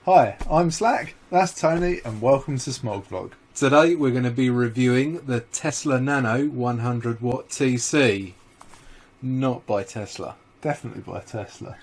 Hi, I'm Slack, that's Tony, and welcome to Smog Vlog. Today we're going to be reviewing the Tesla Nano 100W TC. Not by Tesla. Definitely by Tesla.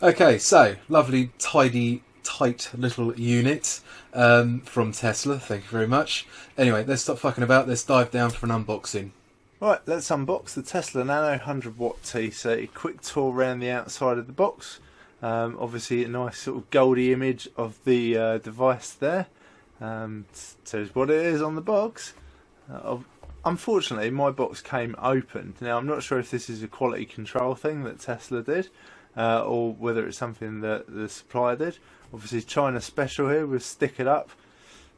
Okay, so lovely, tidy, tight little unit from Tesla. Thank you very much. Anyway, let's stop fucking about. Let's dive down for an unboxing. Right, let's unbox the Tesla Nano 100W TC. Quick tour around the outside of the box. Obviously a nice sort of goldy image of the device there. Says what it is on the box. Unfortunately, my box came open. Now, I'm not sure if this is a quality control thing that Tesla did, or whether it's something that the supplier did. Obviously, China special here with Stick It Up.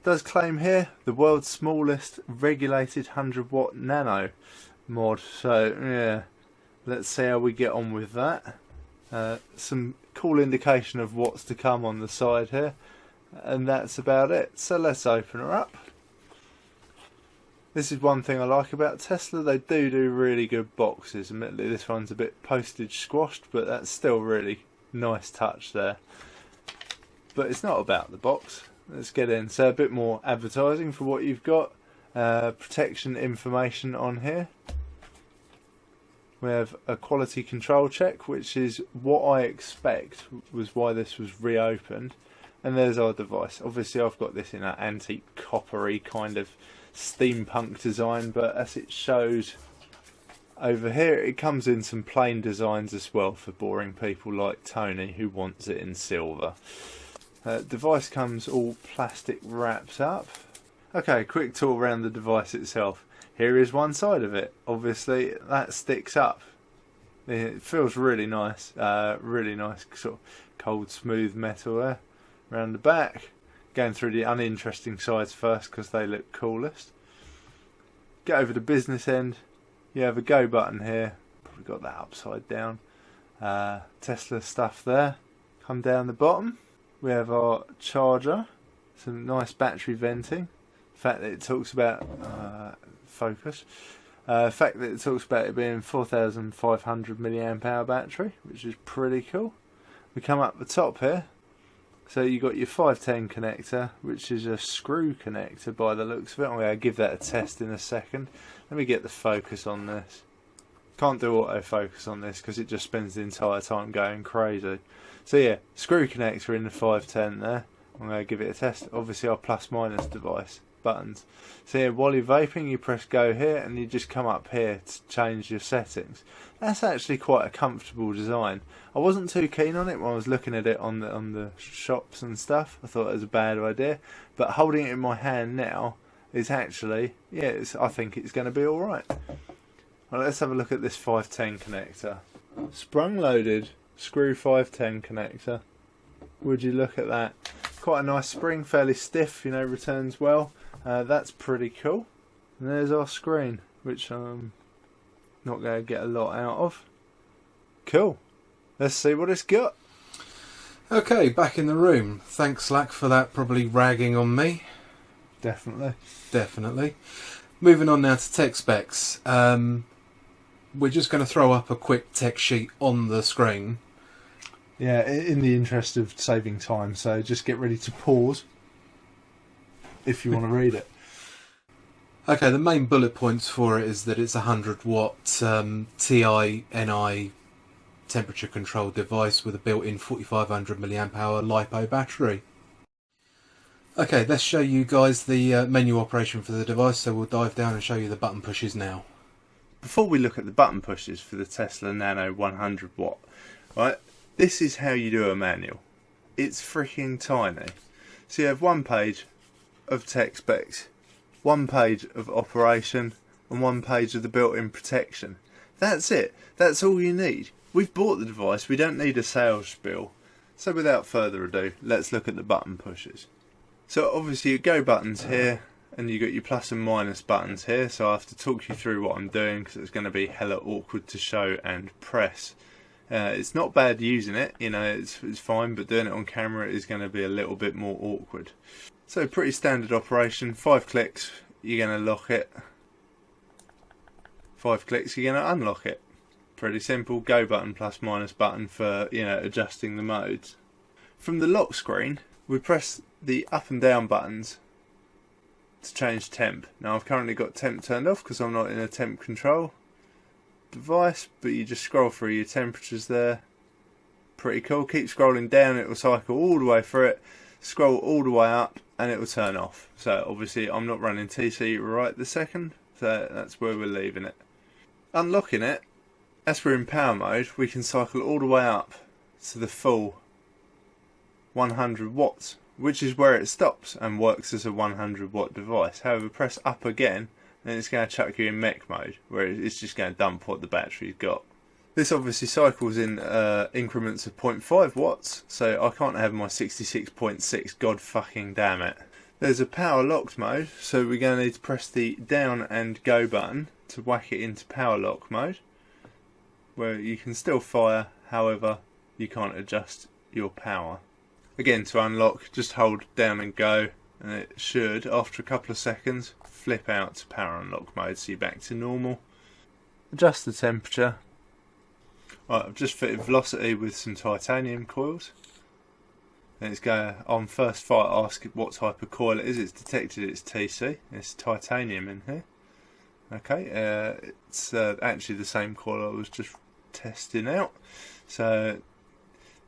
Does claim here the world's smallest regulated 100W nano mod. So, yeah, let's see how we get on with that. Some cool indication of what's to come on the side here. And that's about it. So let's open her up. This is one thing I like about Tesla. They do really good boxes. Admittedly, this one's a bit postage squashed, but that's still really nice touch there. But it's not about the box. Let's get in. So a bit more advertising for what you've got. Protection information on here. We have a quality control check, which is what I expect was why this was reopened. And there's our device. Obviously I've got this in an antique coppery kind of steampunk design, but as it shows over here, it comes in some plain designs as well for boring people like Tony who wants it in silver. Device comes all plastic wrapped up. Okay, quick tour around the device itself. Here is one side of it. Obviously that sticks up. It feels really nice. Really nice sort of cold smooth metal there. Around the back. Going through the uninteresting sides first because they look coolest. Get over the business end. You have a go button here. Probably got that upside down. Tesla stuff there. Come down the bottom. We have our charger. Some nice battery venting. The fact that it talks about focus. The fact that it talks about it being 4,500 mAh battery, which is pretty cool. We come up the top here. So you got your 510 connector, which is a screw connector by the looks of it. I'm going to give that a test in a second. Let me get the focus on this. Can't do autofocus on this because it just spends the entire time going crazy. So yeah, screw connector in the 510 there. I'm going to give it a test. Obviously our plus minus device buttons. So yeah, while you're vaping, you press go here and you just come up here to change your settings. That's actually quite a comfortable design. I wasn't too keen on it when I was looking at it on the shops and stuff. I thought it was a bad idea, but holding it in my hand now is actually, yeah, I think it's going to be alright. Well, let's have a look at this 510 connector. Sprung loaded screw 510 connector. Would you look at that? Quite a nice spring, fairly stiff, you know, returns well. That's pretty cool. And there's our screen, which I'm not going to get a lot out of. Cool. Let's see what it's got. Okay, back in the room. Thanks, Slack, for that probably ragging on me. Definitely. Moving on now to tech specs. We're just going to throw up a quick tech sheet on the screen. Yeah, in the interest of saving time, so just get ready to pause if you want to read it. Okay, the main bullet points for it is that it's a 100W TI-NI temperature control device with a built-in 4,500 mAh LiPo battery. Okay, let's show you guys the menu operation for the device, so we'll dive down and show you the button pushes now. Before we look at the button pushes for the Tesla Nano 100W, right, this is how you do a manual. It's freaking tiny. So you have one page of tech specs, one page of operation, and one page of the built-in protection. That's it. That's all you need. We've bought the device. We don't need a sales spiel. So without further ado, let's look at the button pushes. So obviously your go buttons here, and you got your plus and minus buttons here. So I have to talk you through what I'm doing because it's going to be hella awkward to show and press. It's not bad using it, you know, it's fine, but doing it on camera is going to be a little bit more awkward. So pretty standard operation, 5 clicks, you're going to lock it. 5 clicks, you're going to unlock it. Pretty simple. Go button, plus minus button for, you know, adjusting the modes. From the lock screen, we press the up and down buttons to change temp. Now I've currently got temp turned off because I'm not in a temp control device, but you just scroll through your temperatures there. Pretty cool. Keep scrolling down, it will cycle all the way through it. Scroll all the way up and it will turn off. So obviously I'm not running TC right this second, so that's where we're leaving it. Unlocking it, as we're in power mode, we can cycle all the way up to the full 100 watts, which is where it stops and works as a 100 watt device. However, press up again and it's going to chuck you in mech mode, where it's just going to dump what the battery's got. This obviously cycles in increments of 0.5 watts, so I can't have my 66.6, god fucking damn it. There's a power locked mode, so we're going to need to press the down and go button to whack it into power lock mode, where you can still fire, however you can't adjust your power. Again, to unlock, just hold down and go, and it should, after a couple of seconds, flip out to power unlock mode, so you're back to normal. Adjust the temperature. Right, I've just fitted velocity with some titanium coils. And it's going on first fire, ask what type of coil it is. It's detected it's TC. It's titanium in here. Okay, it's actually the same coil I was just testing out. So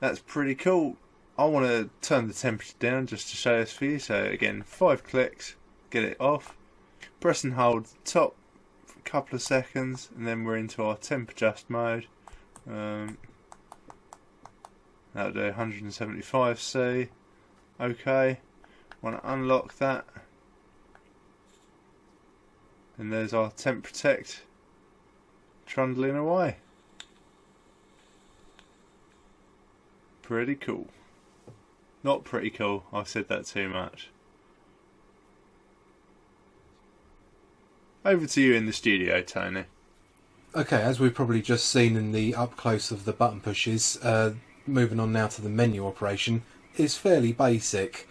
that's pretty cool. I want to turn the temperature down just to show this for you. So again, 5 clicks, get it off. Press and hold the top for a couple of seconds, and then we're into our temp adjust mode. That'll do 175C. Okay, want to unlock that, and there's our temp protect trundling away. Pretty cool. Not pretty cool, I said that too much. Over to you in the studio, Tony. Okay, as we've probably just seen in the up close of the button pushes, moving on now to the menu operation, it's fairly basic.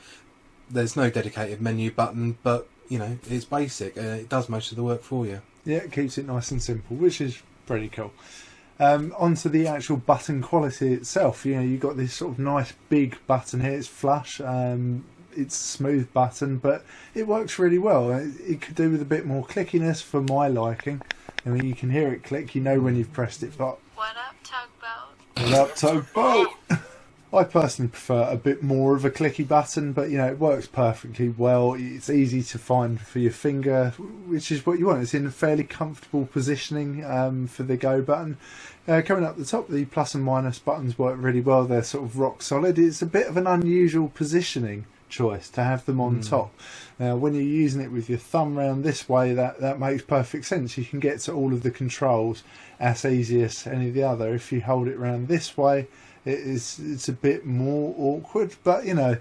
There's no dedicated menu button, but you know, it's basic and it does most of the work for you. Yeah, it keeps it nice and simple, which is pretty cool. Onto the actual button quality itself, you know, you've got this sort of nice big button here. It's flush, it's a smooth button, but it works really well. It could do with a bit more clickiness for my liking. I mean, you can hear it click, you know when you've pressed it, but What up, Tugboat? what up, Tugboat? I personally prefer a bit more of a clicky button, but you know, it works perfectly well. It's easy to find for your finger, which is what you want. It's in a fairly comfortable positioning for the go button. Coming up the top, the plus and minus buttons work really well. They're sort of rock solid. It's a bit of an unusual positioning choice to have them on top. Now, when you're using it with your thumb round this way, that makes perfect sense. You can get to all of the controls as easy as any of the other. If you hold it round this way, it's a bit more awkward, but you know,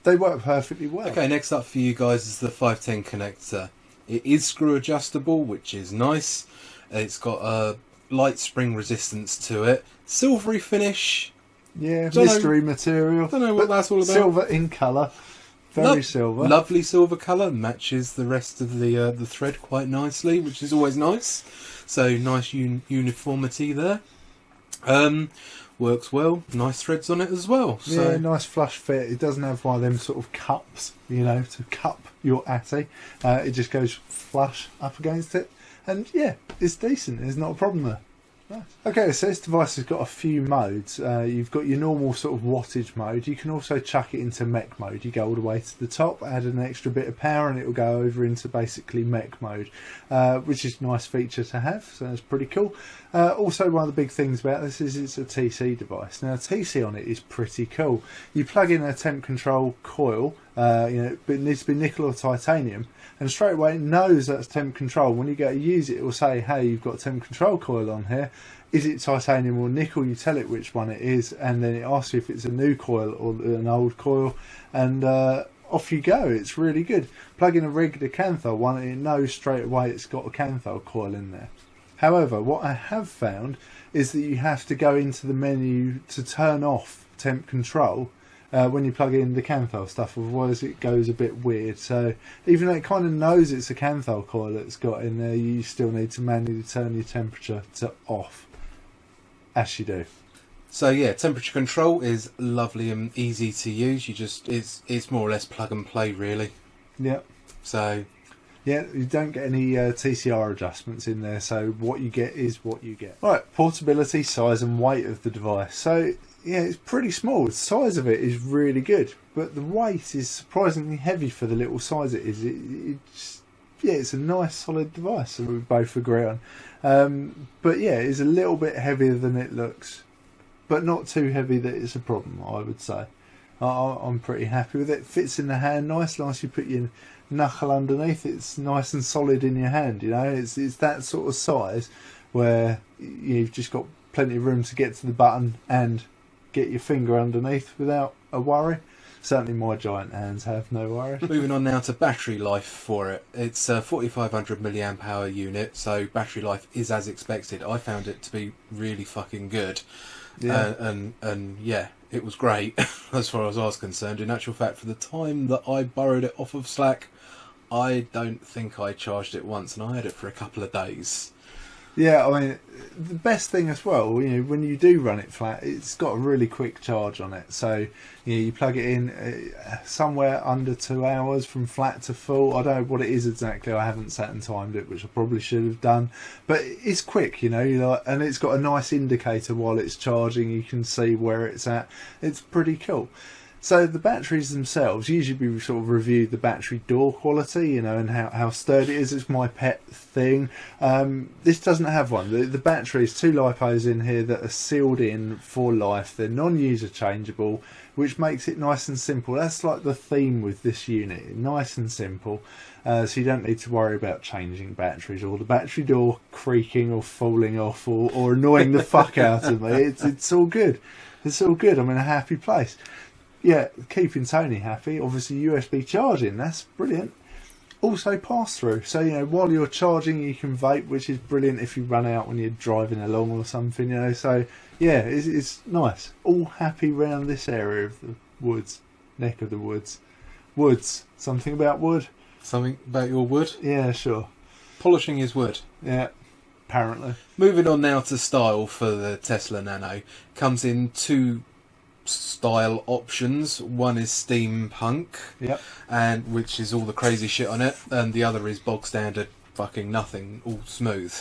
they work perfectly well. Okay, next up for you guys is the 510 connector. It is screw adjustable, which is nice. It's got a light spring resistance to it, silvery finish. Yeah, mystery material. Don't know what that's all about. Silver in colour, very silver. Lovely silver colour, matches the rest of the thread quite nicely, which is always nice. So nice uniformity there. Works well. Nice threads on it as well. So yeah, nice flush fit. It doesn't have one of them sort of cups, you know, to cup your Atty. It just goes flush up against it, and yeah, it's decent. There's not a problem there. Nice. Okay, so this device has got a few modes. You've got your normal sort of wattage mode. You can also chuck it into mech mode. You go all the way to the top, add an extra bit of power, and it will go over into basically mech mode, which is a nice feature to have. So that's pretty cool. Also, one of the big things about this is it's a TC device. Now, TC on it is pretty cool. You plug in a temp control coil, you know, but it needs to be nickel or titanium, and straight away it knows that's temp control. When you go to use it, it will say, hey, you've got a temp control coil on here. Is it titanium or nickel? You tell it which one it is, and then it asks you if it's a new coil or an old coil, and off you go. It's really good. Plug in a regular Canthal one, and it knows straight away it's got a Canthal coil in there. However, what I have found is that you have to go into the menu to turn off temp control, when you plug in the Canthal stuff, otherwise it goes a bit weird. So even though it kind of knows it's a Canthal coil that's got in there, you still need to manually turn your temperature to off, as you do. So yeah, temperature control is lovely and easy to use. You just it's more or less plug and play really. Yeah. So yeah, you don't get any TCR adjustments in there, so what you get is what you get. Right, portability, size and weight of the device. So yeah, it's pretty small. The size of it is really good, but the weight is surprisingly heavy for the little size it is. It's a nice solid device, so we both agree on. But yeah, it's a little bit heavier than it looks, but not too heavy that it's a problem, I would say. I'm pretty happy with it. Fits in the hand nice you put your knuckle underneath. It's nice and solid in your hand, you know. It's that sort of size where you've just got plenty of room to get to the button and get your finger underneath without a worry. Certainly my giant hands have no worries. Moving on now to battery life for it. It's a 4500 milliamp hour unit, so battery life is as expected. I found it to be really fucking good. Yeah. And yeah, it was great as far as I was concerned. In actual fact, for the time that I borrowed it off of Slack, I don't think I charged it once, and I had it for a couple of days. Yeah, I mean, the best thing as well, you know, when you do run it flat, it's got a really quick charge on it. So, you know, you plug it in somewhere under 2 hours from flat to full. I don't know what it is exactly. I haven't sat and timed it, which I probably should have done. But it's quick, you know, and it's got a nice indicator while it's charging. You can see where it's at. It's pretty cool. So the batteries themselves, usually we sort of review the battery door quality, you know, and how sturdy it is. It's my pet thing. This doesn't have one. The batteries, 2 LiPos in here that are sealed in for life. They're non-user changeable, which makes it nice and simple. That's like the theme with this unit, nice and simple. So you don't need to worry about changing batteries or the battery door creaking or falling off or annoying the fuck out of me. It's all good. It's all good. I'm in a happy place. Yeah, keeping Tony happy. Obviously USB charging, that's brilliant. Also pass through, so you know while you're charging you can vape, which is brilliant if you run out when you're driving along or something, you know. So yeah, it's nice. All happy round this area of the woods, neck of the woods. Woods, something about wood. Something about your wood? Yeah, sure. Polishing is wood. Yeah, apparently. Moving on now to style for the Tesla Nano. Comes in 2 style options. One is steampunk, yep, and which is all the crazy shit on it, and the other is bog standard fucking nothing, all smooth.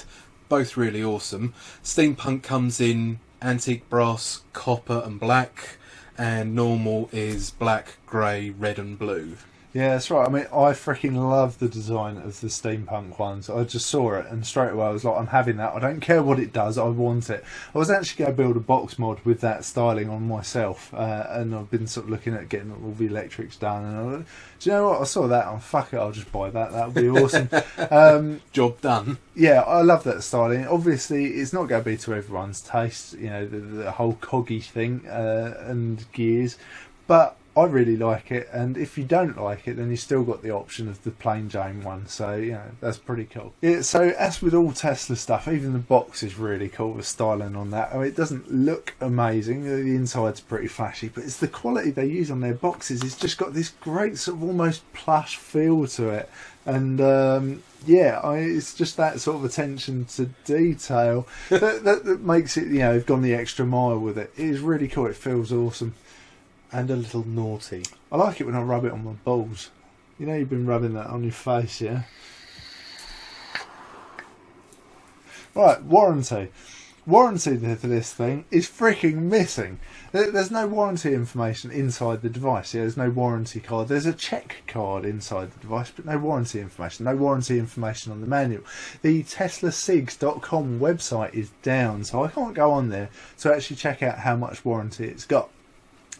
Both really awesome. Steampunk comes in antique brass, copper and black, and normal is black, grey, red and blue. Yeah, that's right. I mean, I freaking love the design of the steampunk ones. I just saw it and straight away I was like, I'm having that. I don't care what it does, I want it. I was actually going to build a box mod with that styling on myself, and I've been sort of looking at getting all the electrics done. And I was like, do you know what? I saw that. Oh, fuck it, I'll just buy that. That would be awesome. Job done. Yeah, I love that styling. Obviously, it's not going to be to everyone's taste, you know, the whole coggy thing and gears, but I really like it, and if you don't like it, then you've still got the option of the plain Jane one, so you know, that's pretty cool. Yeah, so as with all Tesla stuff, even the box is really cool, the styling on that. I mean, it doesn't look amazing, the inside's pretty flashy, but it's the quality they use on their boxes. It's just got this great sort of almost plush feel to it, and yeah, it's just that sort of attention to detail that makes it, you know, they've gone the extra mile with it. It is really cool, it feels awesome. And a little naughty. I like it when I rub it on my balls. You know, you've been rubbing that on your face, yeah? Right, warranty. Warranty for this thing is freaking missing. There's no warranty information inside the device. Yeah, there's no warranty card. There's a check card inside the device, but no warranty information. No warranty information on the manual. The TeslaSigs.com website is down, so I can't go on there to actually check out how much warranty it's got.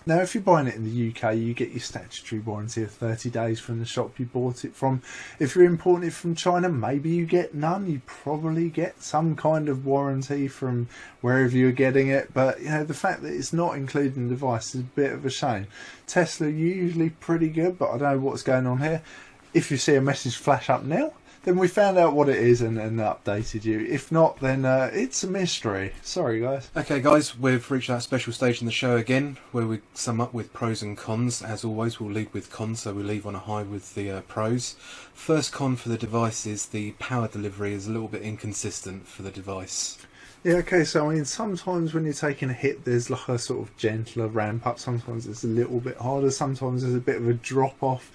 Now, if you're buying it in the UK, you get your statutory warranty of 30 days from the shop you bought it from. If you're importing it from China, maybe you get none. You probably get some kind of warranty from wherever you're getting it. But, you know, the fact that it's not included in the device is a bit of a shame. Tesla are usually pretty good, but I don't know what's going on here. If you see a message flash up now, then we found out what it is and updated you. If not, then it's a mystery. Sorry, guys. Okay, guys, we've reached that special stage in the show again where we sum up with pros and cons. As always, we'll lead with cons, so we leave on a high with the pros. First con for the device is the power delivery is a little bit inconsistent for the device. Yeah, okay, so I mean, sometimes when you're taking a hit, there's like a sort of gentler ramp up. Sometimes it's a little bit harder. Sometimes there's a bit of a drop off.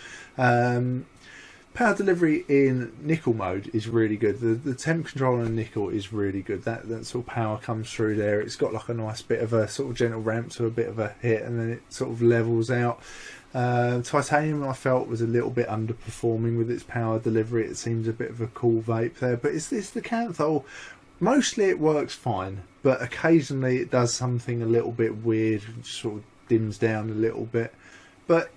Power delivery in nickel mode is really good. The temp control on nickel is really good. That sort of power comes through there. It's got like a nice bit of a sort of gentle ramp to a bit of a hit, and then it sort of levels out. Titanium, I felt, was a little bit underperforming with its power delivery. It seems a bit of a cool vape there, but it's the Canthol. Mostly it works fine, but occasionally it does something a little bit weird, sort of dims down a little bit. But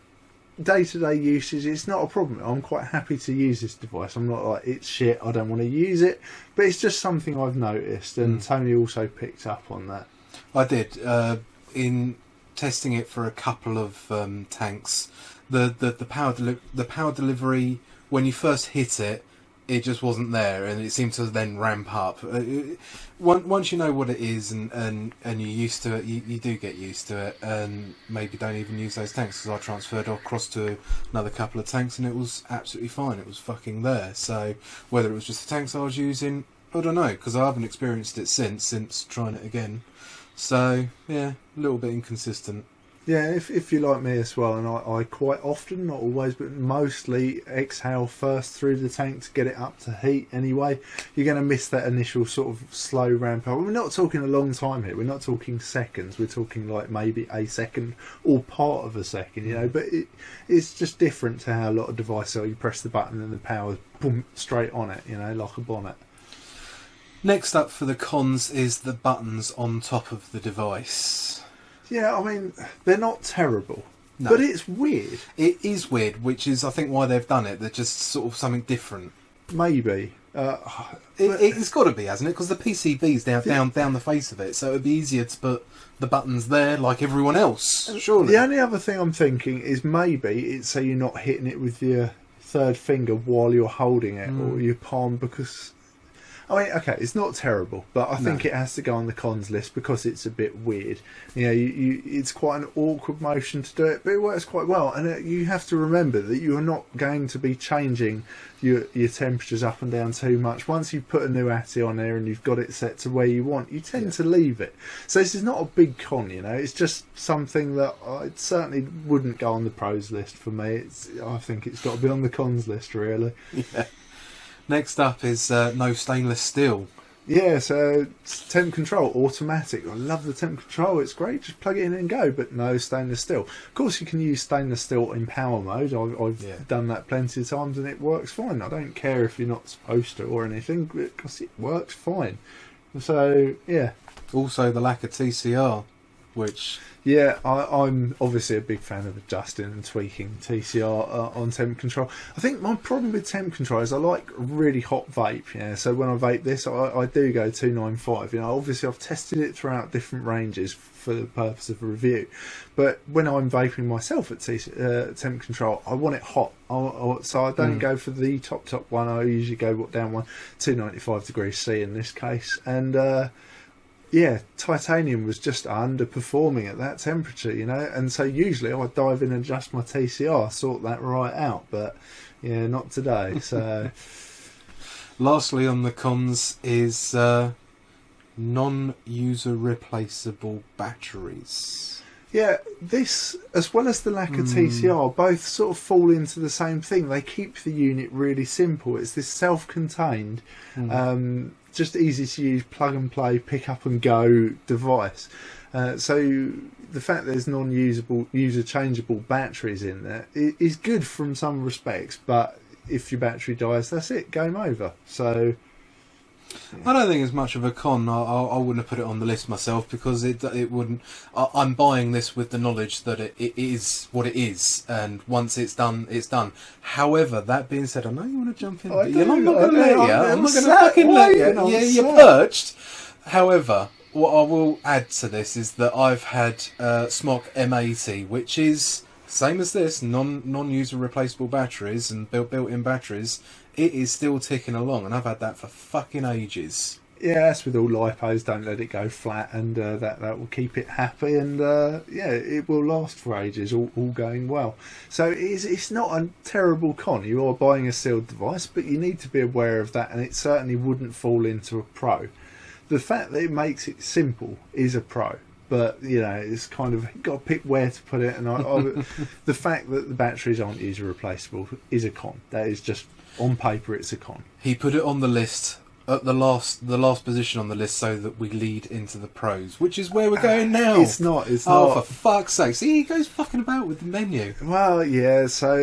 day-to-day usage, it's not a problem. I'm quite happy to use this device. I'm not like, it's shit, I don't want to use it, but it's just something I've noticed, and Tony also picked up on that. I did. In testing it for a couple of tanks, the power delivery, when you first hit it, it just wasn't there, and it seemed to then ramp up. Once you know what it is and you're used to it, you do get used to it, and maybe don't even use those tanks, because I transferred across to another couple of tanks and it was absolutely fine. It was fucking there. So whether it was just the tanks I was using, I don't know, because I haven't experienced it since trying it again. So yeah, a little bit inconsistent. Yeah, if you're like me as well, and I quite often, not always, but mostly exhale first through the tank to get it up to heat anyway, you're going to miss that initial sort of slow ramp up. We're not talking a long time here, we're not talking seconds, we're talking like maybe a second or part of a second, you know, but it's just different to how a lot of devices are. You press the button and the power's boom, straight on it, you know, like a bonnet. Next up for the cons is the buttons on top of the device. Yeah, I mean, they're not terrible, no. But it's weird. It is weird, which is, I think, why they've done it. They're just sort of something different. Maybe. It's got to be, hasn't it? Because the PCB's down the face of it, so it would be easier to put the buttons there like everyone else, surely. The only other thing I'm thinking is maybe it's so you're not hitting it with your third finger while you're holding it, or your palm, because... I mean, okay, it's not terrible, but I think it has to go on the cons list because it's a bit weird. You know, it's quite an awkward motion to do it, but it works quite well. And you have to remember that you're not going to be changing your temperatures up and down too much. Once you put a new ATI on there and you've got it set to where you want, you tend to leave it. So this is not a big con, you know. It's just something that I certainly wouldn't go on the pros list for me. I think it's got to be on the cons list, really. Yeah. Next up is no stainless steel. Yeah, so temp control, automatic. I love the temp control, it's great, just plug it in and go, but no stainless steel. Of course you can use stainless steel in power mode, I've done that plenty of times and it works fine. I don't care if you're not supposed to or anything, because it works fine. So, yeah. Also the lack of TCR, which... Yeah, I'm obviously a big fan of adjusting and tweaking TCR on temp control. I think my problem with temp control is I like really hot vape. Yeah, so when I vape this, I do go 295. You know, obviously I've tested it throughout different ranges for the purpose of a review. But when I'm vaping myself at temp control, I want it hot. So I don't go for the top one. I usually go down one, 295 degrees C in this case, and. Yeah, titanium was just underperforming at that temperature, you know, and so usually I dive in and adjust my TCR, sort that right out, but yeah, not today. So, lastly on the cons is non-user replaceable batteries. Yeah, this, as well as the lack of TCR, both sort of fall into the same thing. They keep the unit really simple. It's this self-contained, just easy to use, plug and play, pick up and go device. So the fact there's non-usable, user-changeable batteries in there is good from some respects, but if your battery dies, that's it, game over. So... I don't think it's much of a con. I wouldn't have put it on the list myself because it wouldn't. I'm buying this with the knowledge that it is what it is, and once it's done, it's done. However, that being said, I know you want to jump in, but I'm not going to let you. I'm not going to fucking let you. Yeah, you're perched. However, what I will add to this is that I've had Smog M80, which is Same as this, non-user replaceable batteries and built-in batteries, it is still ticking along, and I've had that for fucking ages. Yeah, that's with all lipos. Don't let it go flat, and that will keep it happy. And yeah, it will last for ages, all going well. So it's not a terrible con. You are buying a sealed device, but you need to be aware of that, and it certainly wouldn't fall into a pro. The fact that it makes it simple is a pro. But, you know, it's kind of, you've got to pick where to put it. And the fact that the batteries aren't user replaceable is a con. That is just, on paper, it's a con. He put it on the list at the last position on the list so that we lead into the pros, which is where we're going now. It's not. Oh, for fuck's sake. See, he goes fucking about with the menu. Well, yeah, so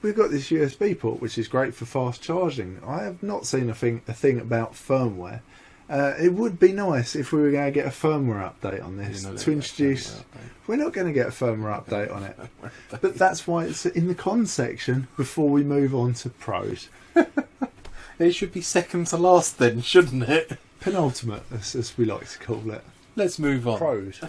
we've got this USB port, which is great for fast charging. I have not seen a thing about firmware. It would be nice if we were going to get a firmware update on this to introduce. We're not going to get a firmware update on it, but that's why it's in the con section before we move on to pros. It should be second to last then, shouldn't it? Penultimate, as we like to call it. Let's move on. Pros.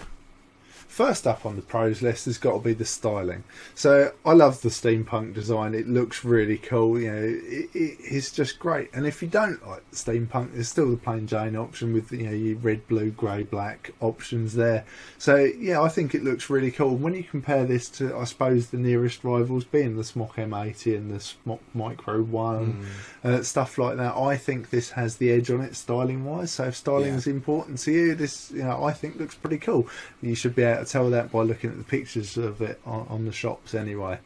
First up on the pros list has got to be the styling. So I love the steampunk design. It looks really cool. You know, it's just great. And if you don't like steampunk, there's still the plain Jane option with, you know, your red, blue, grey, black options there. So yeah, I think it looks really cool. When you compare this to, I suppose, the nearest rivals being the Smog M80 and the Smog Micro 1, stuff like that, I think this has the edge on it styling wise. So if styling is important to you, this, you know, I think looks pretty cool. You should be able to tell that by looking at the pictures of it on the shops anyway.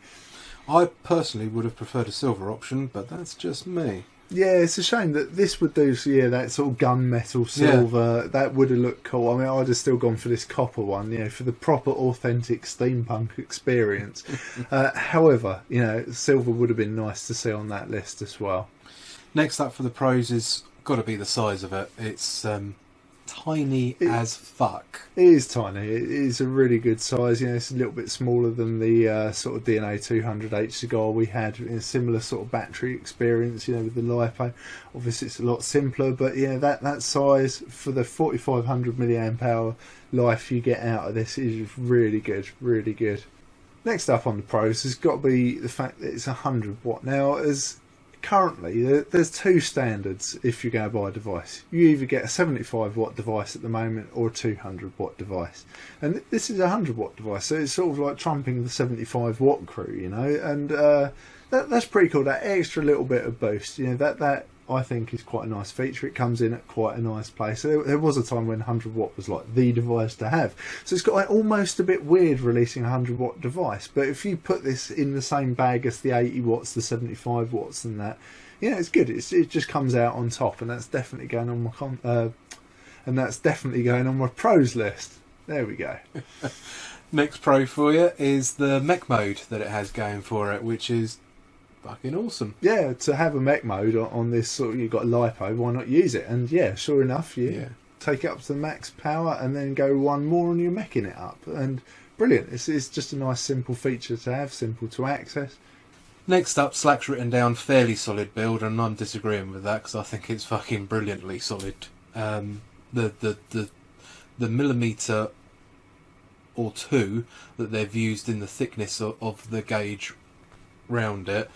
I personally would have preferred a silver option, but that's just me. Yeah, it's a shame that this would do, so yeah, that sort of gunmetal silver, that would have looked cool. I mean, I'd have still gone for this copper one, you know, for the proper authentic steampunk experience. However, you know, silver would have been nice to see on that list as well. Next up for the pros is got to be the size of it. It's tiny as fuck. It is tiny. It is a really good size. You know, it's a little bit smaller than the sort of DNA 200H cigar we had in a similar sort of battery experience, you know, with the LiPo. Obviously it's a lot simpler, but yeah, that size for the 4500 milliamp hour life you get out of this is really good, really good. Next up on the pros has got to be the fact that it's 100 watt. Now, as currently, there's two standards if you go buy a device. You either get a 75 watt device at the moment or a 200 watt device. And this is a 100 watt device, so it's sort of like trumping the 75 watt crew, you know. And that's pretty cool, that extra little bit of boost. You know, that I think is quite a nice feature. It comes in at quite a nice place. So there was a time when 100 watt was like the device to have. So it's got like almost a bit weird releasing a 100 watt device. But if you put this in the same bag as the 80 watts, the 75 watts and that, yeah, it's good. It just comes out on top, and that's definitely going on my pros list. There we go. Next pro for you is the mech mode that it has going for it, which is fucking awesome. Yeah, to have a mech mode on this sort of, you've got a LiPo, why not use it? And yeah, sure enough, take it up to the max power and then go one more and you're meching it up. And brilliant. It's just a nice simple feature to have, simple to access. Next up, Slack's written down fairly solid build, and I'm disagreeing with that because I think it's fucking brilliantly solid. The millimetre or two that they've used in the thickness of the gauge round it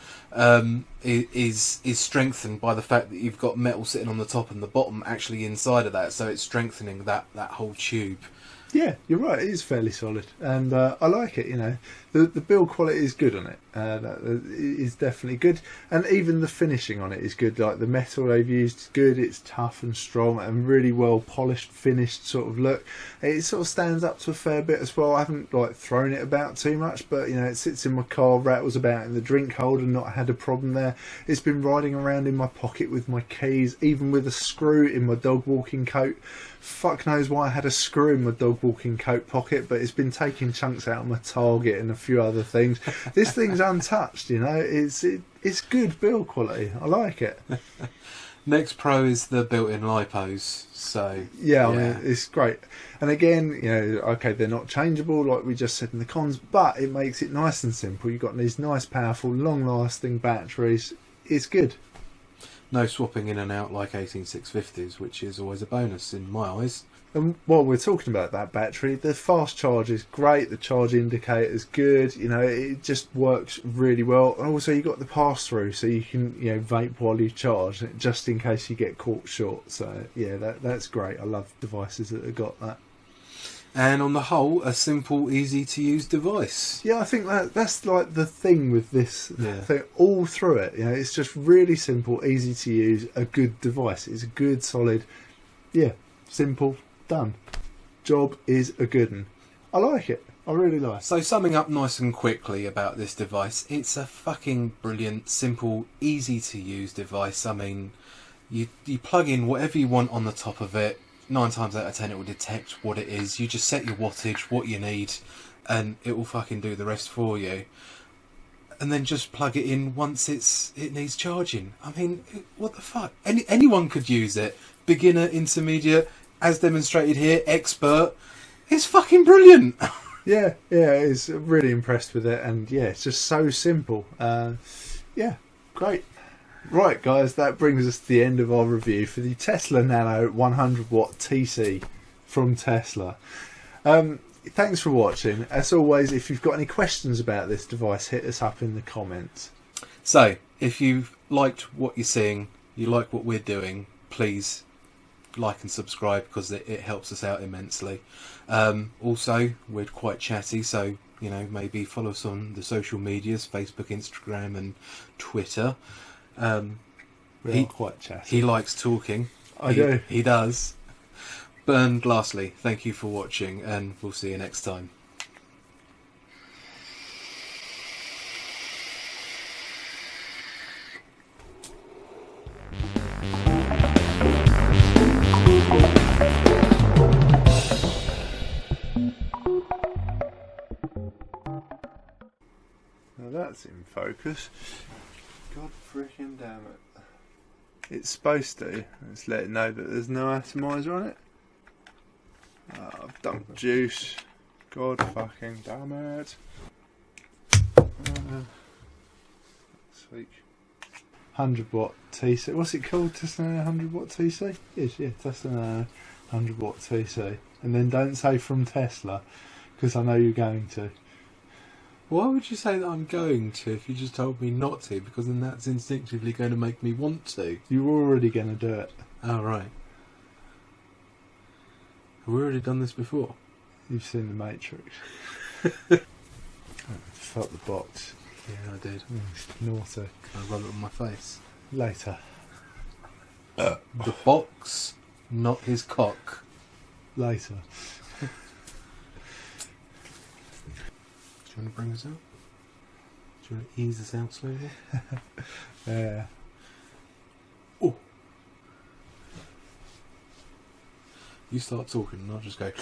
is strengthened by the fact that you've got metal sitting on the top and the bottom actually inside of that, so it's strengthening that whole tube. Yeah, you're right, it is fairly solid, and I like it. You know, the build quality is good on it. That is definitely good, and even the finishing on it is good. Like the metal they've used is good. It's tough and strong and really well polished, finished sort of look. It sort of stands up to a fair bit as well. I haven't like thrown it about too much, but you know, it sits in my car, rattles about in the drink holder, not had a problem there. It's been riding around in my pocket with my keys, even with a screw in my dog walking coat. Fuck knows why I had a screw in my dog walking coat pocket, but it's been taking chunks out of my Target and a few other things. This thing's untouched, you know. It's good build quality. I like it. Next pro is the built-in lipos. So yeah, I mean, it's great. And again, you know, okay, they're not changeable like we just said in the cons, but it makes it nice and simple. You've got these nice, powerful, long-lasting batteries. It's good. No swapping in and out like 18650s, which is always a bonus in my eyes. And while we're talking about that battery, the fast charge is great, the charge indicator is good, you know, it just works really well. And also you've got the pass-through, so you can, you know, vape while you charge, just in case you get caught short. So yeah, that's great. I love devices that have got that. And on the whole, a simple, easy to use device. Yeah, I think that's like the thing with this Yeah. thing all through it. You know, it's just really simple, easy to use, a good device. It's a good, solid, yeah, simple, done. Job is a good one. I like it. I really like it. So summing up nice and quickly about this device, it's a fucking brilliant, simple, easy to use device. I mean, you plug in whatever you want on the top of it. 9 times out of 10 it will detect what it is. You just set your wattage, what you need, and it will fucking do the rest for you. And then just plug it in once it needs charging. I mean, what the fuck? Anyone could use it. Beginner, intermediate, as demonstrated here, expert. It's fucking brilliant. Yeah, it's really impressed with it, and yeah, it's just so simple. Yeah, great. Right, guys, that brings us to the end of our review for the Tesla Nano 100W TC from Tesla. Thanks for watching. As always, if you've got any questions about this device, hit us up in the comments. So, if you've liked what you're seeing, you like what we're doing, please like and subscribe, because it helps us out immensely. Also, we're quite chatty, so you know, maybe follow us on the social medias, Facebook, Instagram and Twitter. We're quite chatty. He likes talking. I do. He does. And lastly, thank you for watching, and we'll see you next time. Now that's in focus. God freaking damn it. It's supposed to. Let's let it know that there's no atomizer on it. I've dumped juice. God fucking damn it. Sweet. 100W TC. What's it called? Tesla 100W TC? Yes, yeah, Tesla 100W TC. And then don't say from Tesla, because I know you're going to. Why would you say that I'm going to if you just told me not to? Because then that's instinctively going to make me want to. You were already going to do it. Oh, right. Have we already done this before? You've seen The Matrix. I felt the box. Yeah, I did. Naughty. Can I rub it on my face? Later. The box, not his cock. Later. Do you want to bring us out? Do you want to ease us out slowly? Yeah. Oh. You start talking and I'll just go.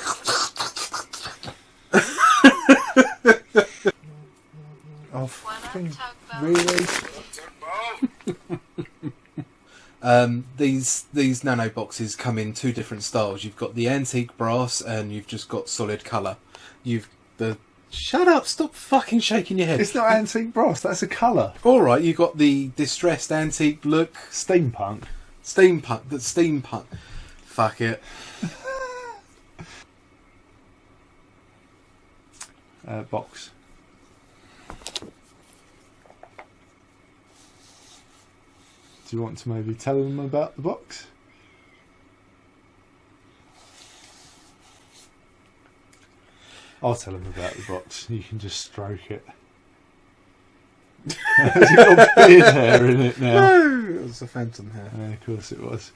Oh, fucking really? These nano boxes come in 2 different styles. You've got the antique brass and you've just got solid colour. Shut up, stop fucking shaking your head. It's not antique brass, that's a colour. Alright, you got the distressed antique look. Steampunk. Steampunk. Fuck it. Box. Do you want to maybe tell them about the box? I'll tell them about the box. You can just stroke it. Has it got beard hair in it now? No, it was a phantom hair. Yeah, of course it was.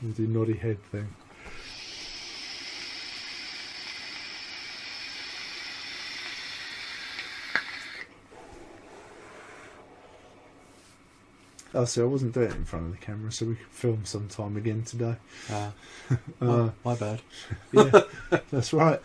You do noddy head thing. Oh, see, I wasn't doing it in front of the camera, so we could film sometime again today. My bad. Yeah, that's right.